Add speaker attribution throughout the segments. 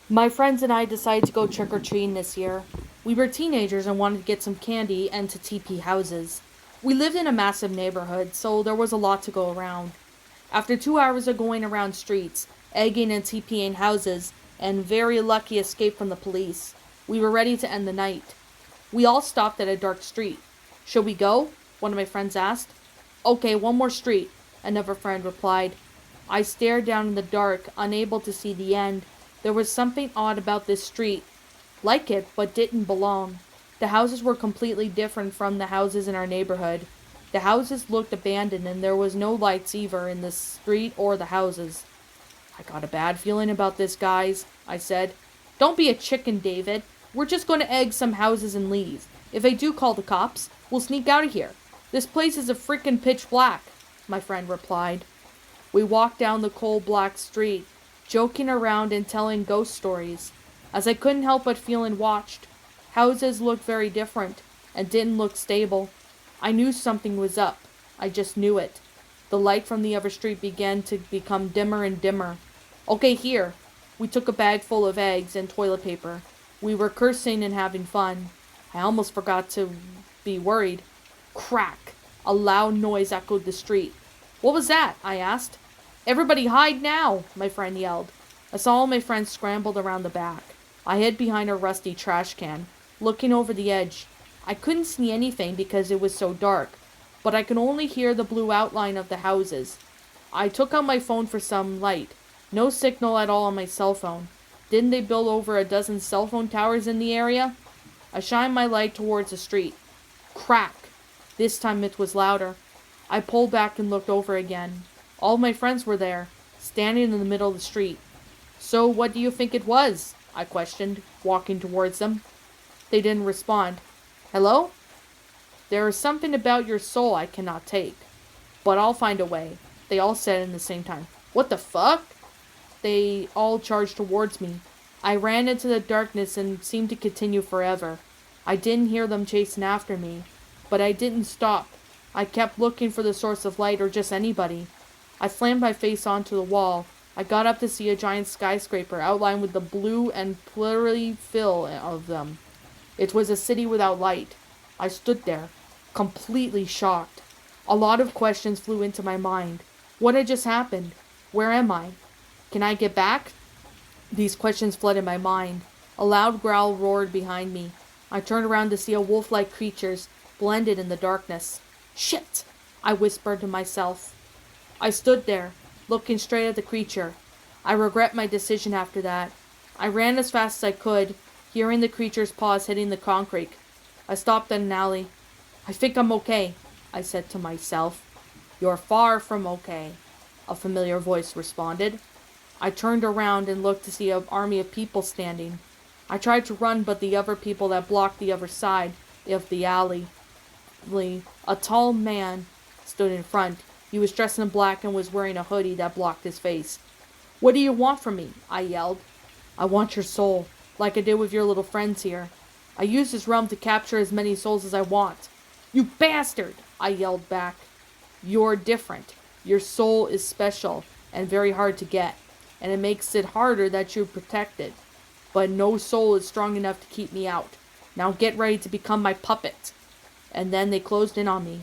Speaker 1: My friends and I decided to go trick or treating this year. We were teenagers and wanted to get some candy and to TP houses. We lived in a massive neighborhood, so there was a lot to go around. After 2 hours of going around streets, egging and TPing houses, and very lucky escape from the police, we were ready to end the night. We all stopped at a dark street. Should we go? One of my friends asked. Okay, one more street, another friend replied. I stared down in the dark, unable to see the end. There was something odd about this street. Like it, but didn't belong. The houses were completely different from the houses in our neighborhood. The houses looked abandoned and there was no lights either in the street or the houses. I got a bad feeling about this, guys, I said. Don't be a chicken, David. We're just going to egg some houses and leave. If they do call the cops, we'll sneak out of here. This place is a freaking pitch black, my friend replied. We walked down the coal black street, joking around and telling ghost stories. As I couldn't help but feeling watched. Houses looked very different and didn't look stable. I knew something was up. I just knew it. The light from the other street began to become dimmer and dimmer. Okay, here. We took a bag full of eggs and toilet paper. We were cursing and having fun. I almost forgot to be worried. Crack! A loud noise echoed the street. What was that? I asked. Everybody hide now, my friend yelled. I saw all my friends scrambled around the back. I hid behind a rusty trash can, looking over the edge. I couldn't see anything because it was so dark, but I could only hear the blue outline of the houses. I took out my phone for some light. No signal at all on my cell phone. Didn't they build over a dozen cell phone towers in the area? I shined my light towards the street. Crack! This time it was louder. I pulled back and looked over again. All my friends were there, standing in the middle of the street. So what do you think it was? I questioned, walking towards them. They didn't respond. Hello? There is something about your soul I cannot take. But I'll find a way. They all said in the same time. What the fuck? They all charged towards me. I ran into the darkness and seemed to continue forever. I didn't hear them chasing after me, but I didn't stop. I kept looking for the source of light or just anybody. I slammed my face onto the wall. I got up to see a giant skyscraper outlined with the blue and blurry fill of them. It was a city without light. I stood there, completely shocked. A lot of questions flew into my mind. What had just happened? Where am I? Can I get back? These questions flooded my mind. A loud growl roared behind me. I turned around to see a wolf-like creatures blended in the darkness. Shit! I whispered to myself. I stood there, looking straight at the creature. I regret my decision after that. I ran as fast as I could, hearing the creature's paws hitting the concrete. I stopped at an alley. I think I'm okay, I said to myself. You're far from okay, a familiar voice responded. I turned around and looked to see an army of people standing. I tried to run, but the other people that blocked the other side of the alley. A tall man stood in front. He was dressed in black and was wearing a hoodie that blocked his face. What do you want from me? I yelled. I want your soul, like I did with your little friends here. I use this realm to capture as many souls as I want. You bastard! I yelled back. You're different. Your soul is special and very hard to get, and it makes it harder that you're protected. But no soul is strong enough to keep me out. Now get ready to become my puppet. And then they closed in on me.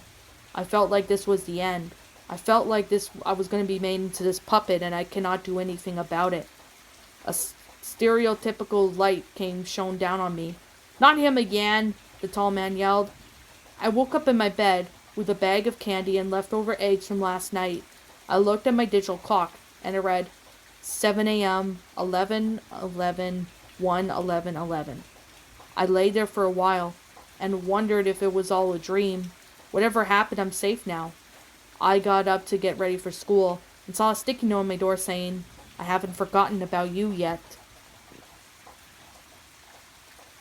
Speaker 1: I felt like this was the end. I felt like I was going to be made into this puppet and I cannot do anything about it. A stereotypical light came shone down on me. Not him again, the tall man yelled. I woke up in my bed with a bag of candy and leftover eggs from last night. I looked at my digital clock and it read 7 a.m., 11:11, 1:11:11. I lay there for a while and wondered if it was all a dream. Whatever happened, I'm safe now. I got up to get ready for school and saw a sticky note on my door saying, I haven't forgotten about you yet.